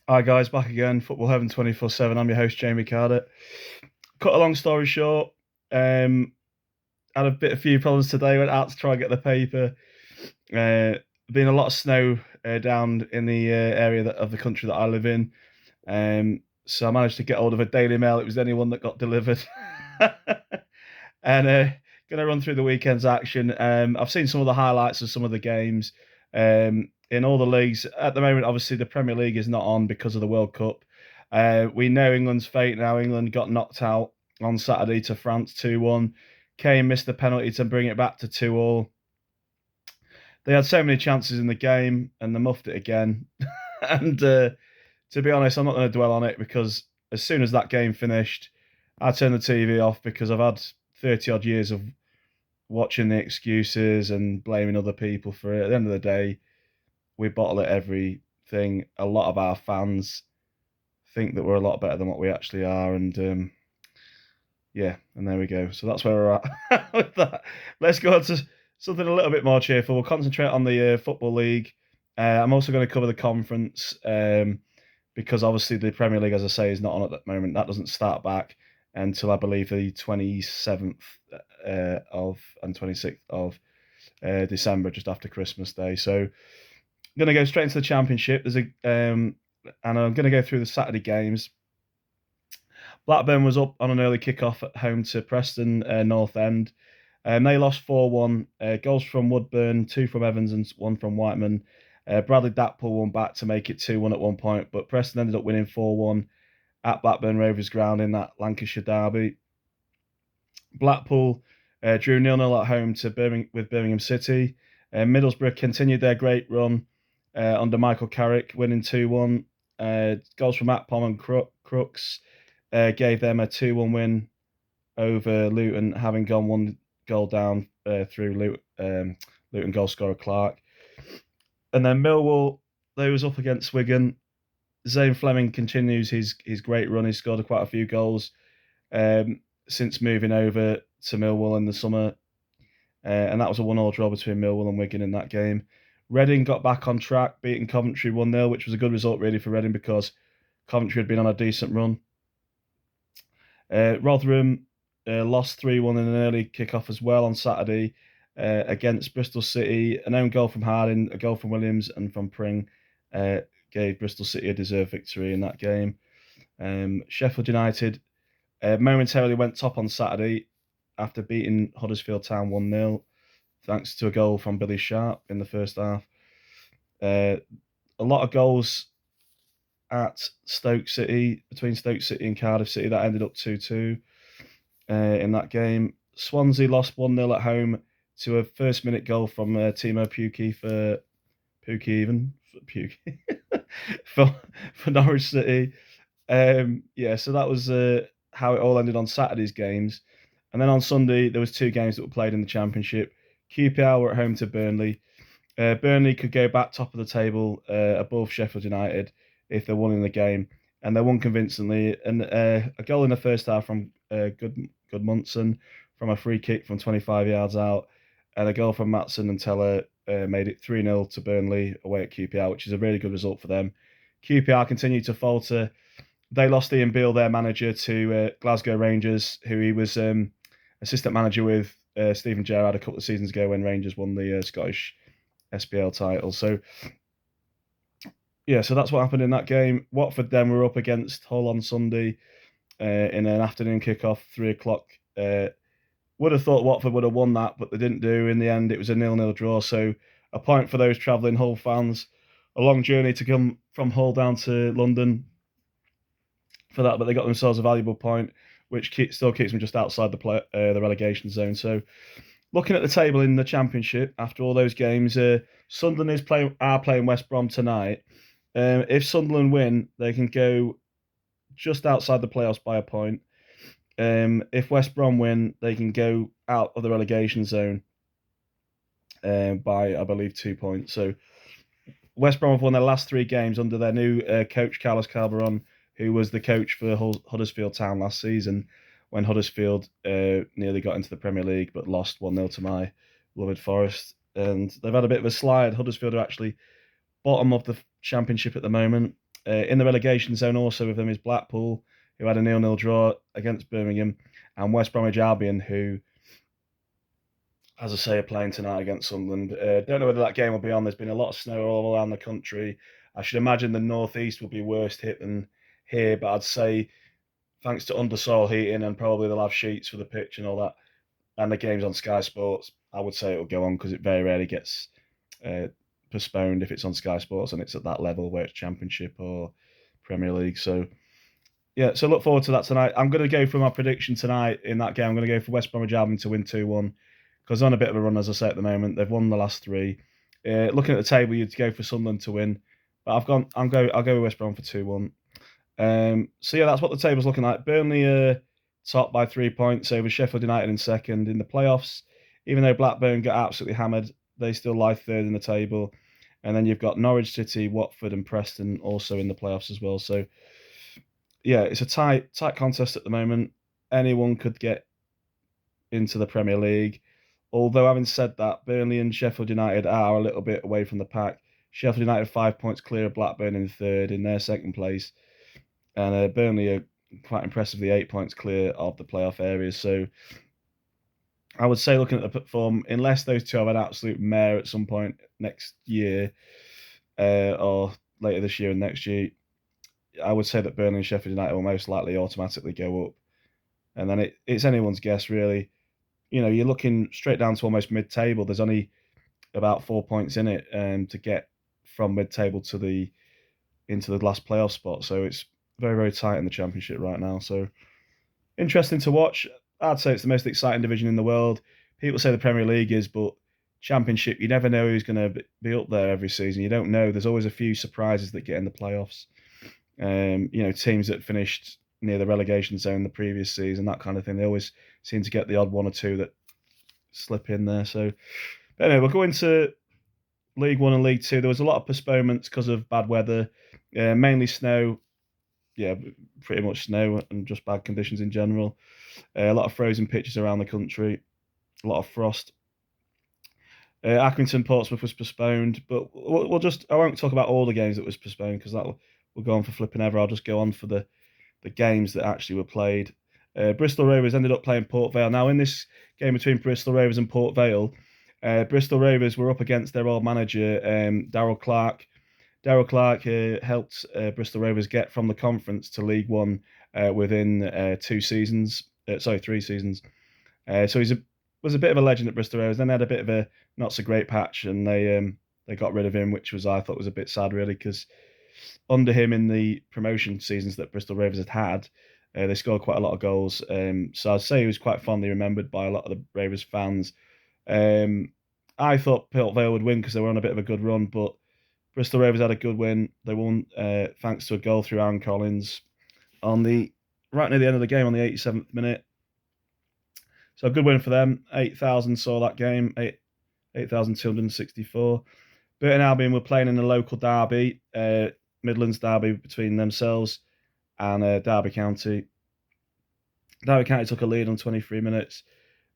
Hi guys, back again. Football Heaven 24/7. I'm your host Jamie Carter. Cut a long story short, had a few problems today. Went out to try and get the paper. Been a lot of snow down in the area of the country that I live in. So I managed to get hold of a Daily Mail. It was the only one that got delivered. And gonna run through the weekend's action. I've seen some of the highlights of some of the games in all the leagues at the moment. Obviously, the Premier League is not on because of the World Cup. We know England's fate now. England got knocked out on Saturday to France 2-1. Kane missed the penalty to bring it back to 2-2. They had so many chances in the game and they muffed it again. And to be honest, I'm not going to dwell on it because as soon as that game finished, I turned the TV off because I've had 30 odd years of watching the excuses and blaming other people for it. At the end of the day, we bottle it everything. A lot of our fans think that we're a lot better than what we actually are. And yeah, and there we go. So that's where we're at with that. Let's go on to something a little bit more cheerful. We'll concentrate on the Football League. I'm also going to cover the conference because obviously the Premier League, as I say, is not on at that moment. That doesn't start back until I believe the 27th of and 26th of December, just after Christmas Day. So I'm going to go straight into the Championship. And I'm going to go through the Saturday games. Blackburn was up on an early kick-off at home to Preston North End. They lost 4-1. Goals from Woodburn, 2 from Evans and 1 from Whiteman. Bradley Dackpool won back to make it 2-1 at one point, but Preston ended up winning 4-1 at Blackburn Rovers ground in that Lancashire derby. Blackpool drew 0-0 at home with Birmingham City. Middlesbrough continued their great run under Michael Carrick, winning 2-1. Goals from Akpom and Crooks gave them a 2-1 win over Luton, having gone 1 goal down through Luton goal scorer Clark. And then Millwall, they was up against Wigan. Zane Fleming continues his great run. He's scored quite a few goals since moving over to Millwall in the summer. And that was a 1-1 draw between Millwall and Wigan in that game. Reading got back on track, beating Coventry 1-0, which was a good result really for Reading because Coventry had been on a decent run. Rotherham lost 3-1 in an early kick-off as well on Saturday against Bristol City. An own goal from Harding, a goal from Williams and from Pring gave Bristol City a deserved victory in that game. Sheffield United momentarily went top on Saturday after beating Huddersfield Town 1-0, thanks to a goal from Billy Sharp in the first half. A lot of goals at Stoke City, between Stoke City and Cardiff City, that ended up 2-2 in that game. Swansea lost 1-0 at home to a first-minute goal from Timo Pukki for Norwich City. So that was how it all ended on Saturday's games. And then on Sunday, there was 2 games that were played in the Championship. QPR were at home to Burnley. Burnley could go back top of the table above Sheffield United if they won in the game, and they won convincingly. And a goal in the first half from Gudmundsson from a free kick from 25 yards out, and a goal from Matson and Teller made it 3-0 to Burnley away at QPR, which is a really good result for them. QPR continued to falter. They lost Ian Beale, their manager, to Glasgow Rangers, who he was assistant manager with Stephen Gerrard a couple of seasons ago when Rangers won the Scottish SPL title. So that's what happened in that game. Watford then were up against Hull on Sunday in an afternoon kickoff, 3:00. Would have thought Watford would have won that, but they didn't do. In the end, it was a 0-0 draw. So a point for those travelling Hull fans. A long journey to come from Hull down to London for that, but they got themselves a valuable point, which still keeps them just outside the relegation zone. So looking at the table in the Championship, after all those games, Sunderland are playing West Brom tonight. If Sunderland win, they can go just outside the playoffs by a point. If West Brom win, they can go out of the relegation zone by, I believe, 2 points. So West Brom have won their last 3 games under their new coach, Carlos Calderon, who was the coach for Huddersfield Town last season when Huddersfield nearly got into the Premier League but lost 1-0 to my beloved Forest. And they've had a bit of a slide. Huddersfield are actually bottom of the Championship at the moment. In the relegation zone also with them is Blackpool, who had a 0-0 draw against Birmingham, and West Bromwich Albion, who, as I say, are playing tonight against Sunderland. Don't know whether that game will be on. There's been a lot of snow all around the country. I should imagine the northeast will be worse hit than here, but I'd say thanks to undersoil heating and probably they'll have sheets for the pitch and all that, and the game's on Sky Sports, I would say it will go on because it very rarely gets postponed if it's on Sky Sports and it's at that level where it's Championship or Premier League. So yeah, so look forward to that tonight. I'm going to go for my prediction tonight in that game. I'm going to go for West Bromwich Albion to win 2-1 because they're on a bit of a run, as I say, at the moment. They've won the last three. Looking at the table, you'd go for Sunderland to win, but I'll go with West Brom for 2-1. So yeah, that's what the table's looking like. Burnley top by 3 points over Sheffield United in second in the playoffs. Even though Blackburn got absolutely hammered, they still lie third in the table. And then you've got Norwich City, Watford, and Preston also in the playoffs as well. So yeah, it's a tight contest at the moment. Anyone could get into the Premier League. Although having said that, Burnley and Sheffield United are a little bit away from the pack. Sheffield United 5 points clear of Blackburn in third in their second place. And Burnley are quite impressively 8 points clear of the playoff areas. So I would say, looking at the form, unless those two have an absolute mare at some point next year or later this year and next year, I would say that Burnley and Sheffield United will most likely automatically go up. And then it's anyone's guess, really. You know, you're looking straight down to almost mid-table. There's only about 4 points in it to get from mid-table into the last playoff spot. So it's very, very tight in the Championship right now. So interesting to watch. I'd say it's the most exciting division in the world. People say the Premier League is, but Championship, you never know who's going to be up there every season. You don't know. There's always a few surprises that get in the playoffs. You know, teams that finished near the relegation zone the previous season, that kind of thing. They always seem to get the odd one or two that slip in there. So, but anyway, we'll go into League One and League Two. There was a lot of postponements because of bad weather, mainly snow. Yeah, pretty much snow and just bad conditions in general. A lot of frozen pitches around the country, a lot of frost. Accrington Portsmouth was postponed, but I won't talk about all the games that was postponed because that will go on for flipping ever. I'll just go on for the games that actually were played. Bristol Rovers ended up playing Port Vale. Now, in this game between Bristol Rovers and Port Vale, Bristol Rovers were up against their old manager, Darrell Clarke. Darrell Clarke helped Bristol Rovers get from the conference to League One within 3 seasons. So he was a bit of a legend at Bristol Rovers. Then they had a bit of a not so great patch, and they got rid of him, which I thought was a bit sad, really, because under him in the promotion seasons that Bristol Rovers had, they scored quite a lot of goals. So I'd say he was quite fondly remembered by a lot of the Rovers fans. I thought Port Vale would win because they were on a bit of a good run, but Bristol Rovers had a good win. They won thanks to a goal through Aaron Collins right near the end of the game on the 87th minute. So a good win for them. 8,000 saw that game, 8,264. Burton Albion were playing in a local derby, Midlands derby between themselves and Derby County. Derby County took a lead on 23 minutes,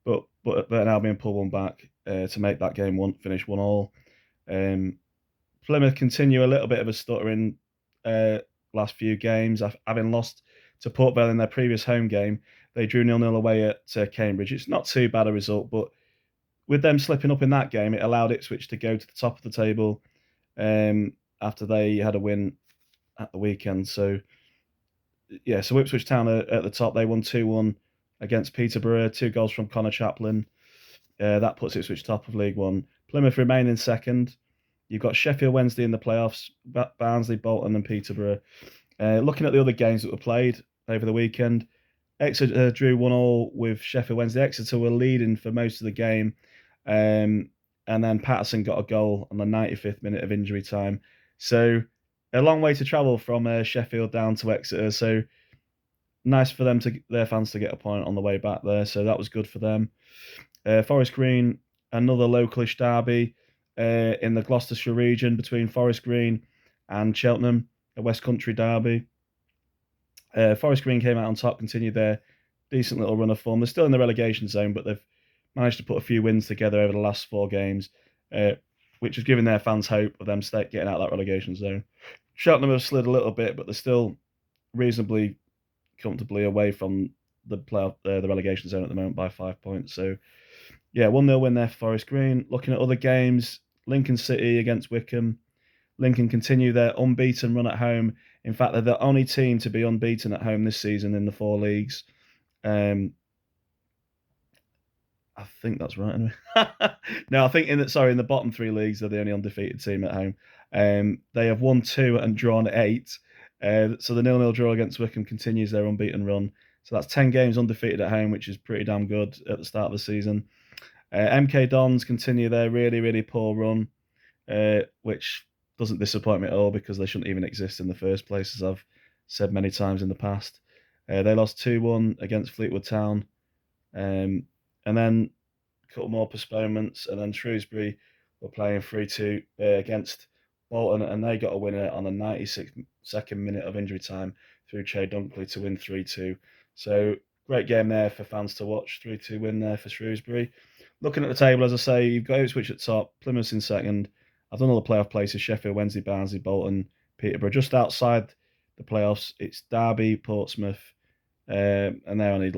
but Burton Albion pulled one back to make that game finish 1-1. Plymouth continue a little bit of a stuttering last few games. Having lost to Port Vale in their previous home game, they drew 0-0 away at Cambridge. It's not too bad a result, but with them slipping up in that game, it allowed Ipswich to go to the top of the table after they had a win at the weekend. So, yeah, so Ipswich Town are at the top. They won 2-1 against Peterborough, 2 goals from Connor Chaplin. That puts Ipswich top of League One. Plymouth remain in second. You've got Sheffield Wednesday in the playoffs, Barnsley, Bolton and Peterborough. Looking at the other games that were played over the weekend, Exeter drew 1-1 with Sheffield Wednesday. Exeter were leading for most of the game. And then Patterson got a goal on the 95th minute of injury time. So a long way to travel from Sheffield down to Exeter. So nice for their fans to get a point on the way back there. So that was good for them. Forest Green, another localish derby in the Gloucestershire region between Forest Green and Cheltenham, a West Country derby. Forest Green came out on top, continued their decent little run of form. They're still in the relegation zone, but they've managed to put a few wins together over the last 4 games, which has given their fans hope of them getting out of that relegation zone. Cheltenham have slid a little bit, but they're still reasonably comfortably away from the playoff, the relegation zone at the moment by 5 points. So, yeah, 1-0 win there for Forest Green. Looking at other games, Lincoln City against Wickham. Lincoln continue their unbeaten run at home. In fact, they're the only team to be unbeaten at home this season in the 4 leagues. I think that's right. Anyway. No, I think in the bottom 3 leagues, they're the only undefeated team at home. They have won 2 and drawn 8. So the 0-0 draw against Wickham continues their unbeaten run. So that's 10 games undefeated at home, which is pretty damn good at the start of the season. MK Dons continue their really, really poor run, which doesn't disappoint me at all because they shouldn't even exist in the first place, as I've said many times in the past. They lost 2-1 against Fleetwood Town. And then a couple more postponements, and then Shrewsbury were playing 3-2 against Bolton, and they got a winner on the 96th minute of injury time through Che Dunkley to win 3-2. So great game there for fans to watch. 3-2 win there for Shrewsbury. Looking at the table, as I say, you've got Ipswich at top, Plymouth in second. I've done all the playoff places: Sheffield Wednesday, Barnsley, Bolton, Peterborough. Just outside the playoffs, it's Derby, Portsmouth, and they're only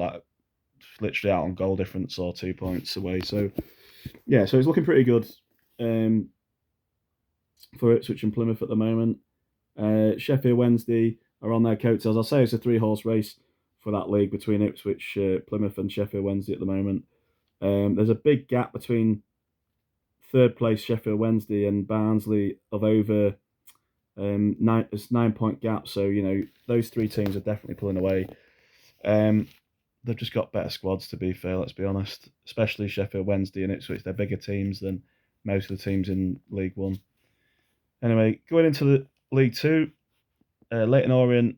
literally out on goal difference or 2 points away. So, yeah, so it's looking pretty good for Ipswich and Plymouth at the moment. Sheffield Wednesday are on their coattails. I'll say it's a 3-horse race for that league between Ipswich, Plymouth and Sheffield Wednesday at the moment. There's a big gap between third place Sheffield Wednesday and Barnsley of over 9-point gap. So, those 3 teams are definitely pulling away. They've just got better squads, to be fair, let's be honest. Especially Sheffield Wednesday and Ipswich. They're bigger teams than most of the teams in League One. Anyway, going into the League Two, Leyton Orient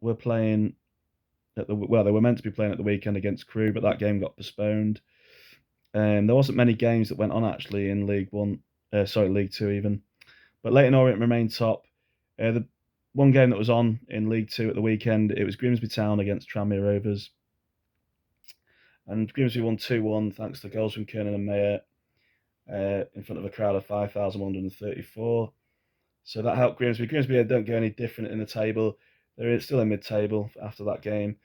were playing they were meant to be playing at the weekend against Crewe, but that game got postponed. There wasn't many games that went on actually in League Two even. But Leyton Orient remained top. The one game that was on in League Two at the weekend, it was Grimsby Town against Tranmere Rovers. And Grimsby won 2-1 thanks to goals from Kernan and Mayer in front of a crowd of 5,134. So that helped Grimsby. Grimsby don't go any different in the table. They're still in mid-table after that game.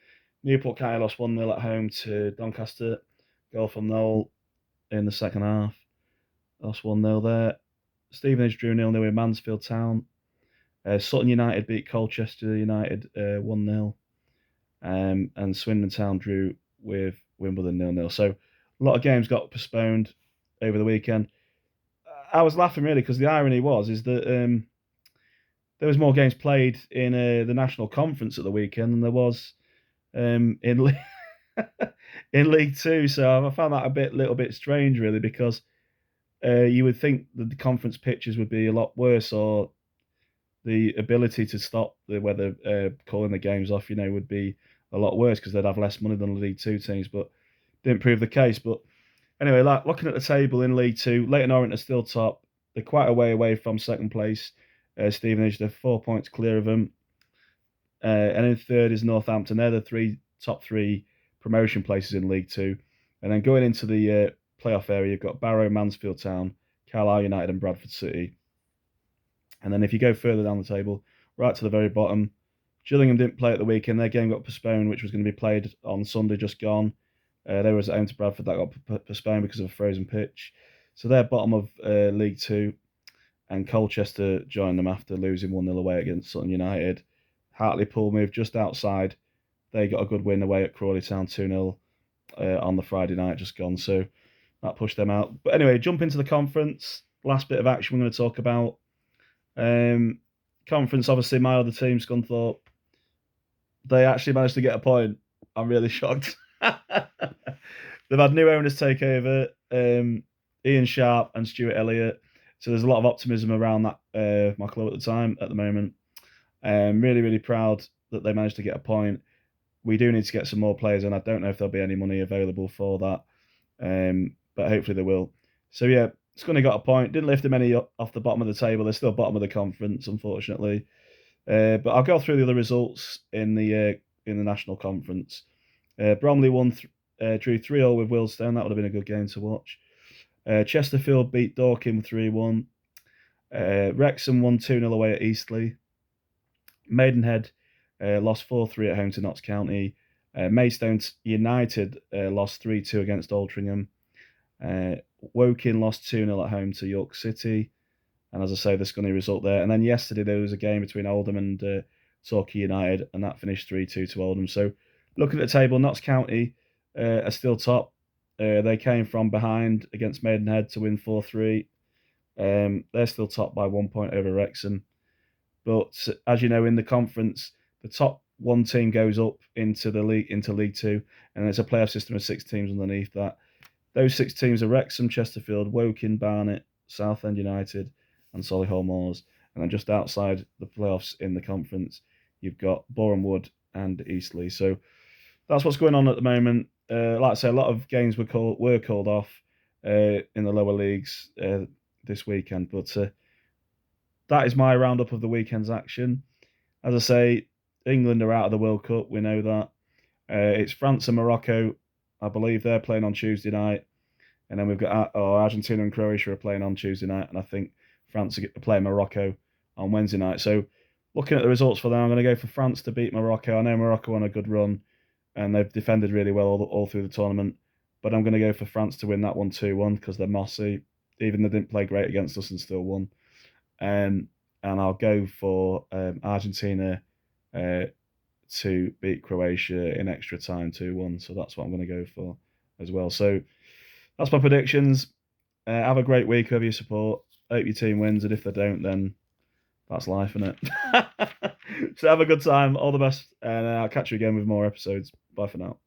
Newport County lost 1-0 at home to Doncaster. Goal from Noel in the second half. Lost 1-0 there. Stevenage drew 0-0 with Mansfield Town. Sutton United beat Colchester United 1-0. And Swindon Town drew with Wimbledon 0-0. So a lot of games got postponed over the weekend. I was laughing really because the irony is that there was more games played in the National Conference at the weekend than there was in in League Two. So I found that a little bit strange really, because you would think that the conference pitches would be a lot worse, or the ability to stop the weather calling the games off, would be a lot worse because they'd have less money than the League Two teams, but didn't prove the case. But anyway, looking at the table in League Two, Leyton Orient are still top. They're quite a way away from second place. Stevenage, they're 4 points clear of them. And in third is Northampton. They're the top three promotion places in League Two. And then going into the playoff area, you've got Barrow, Mansfield Town, Carlisle United and Bradford City. And then if you go further down the table, right to the very bottom, Gillingham didn't play at the weekend. Their game got postponed, which was going to be played on Sunday, just gone. They were at home to Bradford. That got postponed because of a frozen pitch. So they're bottom of League Two. And Colchester joined them after losing 1-0 away against Sutton United. Hartlepool moved just outside. They got a good win away at Crawley Town 2-0 on the Friday night, just gone. So that pushed them out. But anyway, jump into the conference. Last bit of action we're going to talk about. Conference, obviously, my other team, Scunthorpe, they actually managed to get a point. I'm really shocked. They've had new owners take over, Ian Sharp and Stuart Elliott. So there's a lot of optimism around that my club at the moment. Really, really proud that they managed to get a point. We do need to get some more players, and I don't know if there'll be any money available for that. But hopefully there will. So yeah, Scunny got a point. Didn't lift them any off the bottom of the table. They're still bottom of the conference, unfortunately. But I'll go through the other results in the National Conference. Bromley drew 3-0 with Willstone. That would have been a good game to watch. Chesterfield beat Dorking 3-1. Wrexham won 2-0 away at Eastleigh. Maidenhead lost 4-3 at home to Notts County. Maidstone United lost 3-2 against Altrincham. Woking lost 2-0 at home to York City. And as I say, the Scunny result there. And then yesterday there was a game between Oldham and Torquay United, and that finished 3-2 to Oldham. So looking at the table, Notts County are still top. They came from behind against Maidenhead to win 4-3. They're still top by 1 point over Wrexham. But as you know, in the conference, the top one team goes up into the league, into League Two, and there's a playoff system of 6 teams underneath that. Those 6 teams are Wrexham, Chesterfield, Woking, Barnet, Southend United, and Solihull Moors. And then just outside the playoffs in the conference, you've got Boreham Wood and Eastleigh. So that's what's going on at the moment. Like I say, a lot of games were called off in the lower leagues this weekend, but that is my roundup of the weekend's action. As I say, England are out of the World Cup. We know that. It's France and Morocco. I believe they're playing on Tuesday night. And then we've got Argentina and Croatia are playing on Tuesday night. And I think France are playing Morocco on Wednesday night. So looking at the results for them, I'm going to go for France to beat Morocco. I know Morocco on a good run and they've defended really well all through the tournament. But I'm going to go for France to win that one 2-1 because they're mossy. Even they didn't play great against us and still won. And I'll go for Argentina to beat Croatia in extra time 2-1. So that's what I'm going to go for as well. So that's my predictions. Have a great week, whoever you support. Hope your team wins, and if they don't, then that's life, isn't it? So have a good time. All the best, and I'll catch you again with more episodes. Bye for now.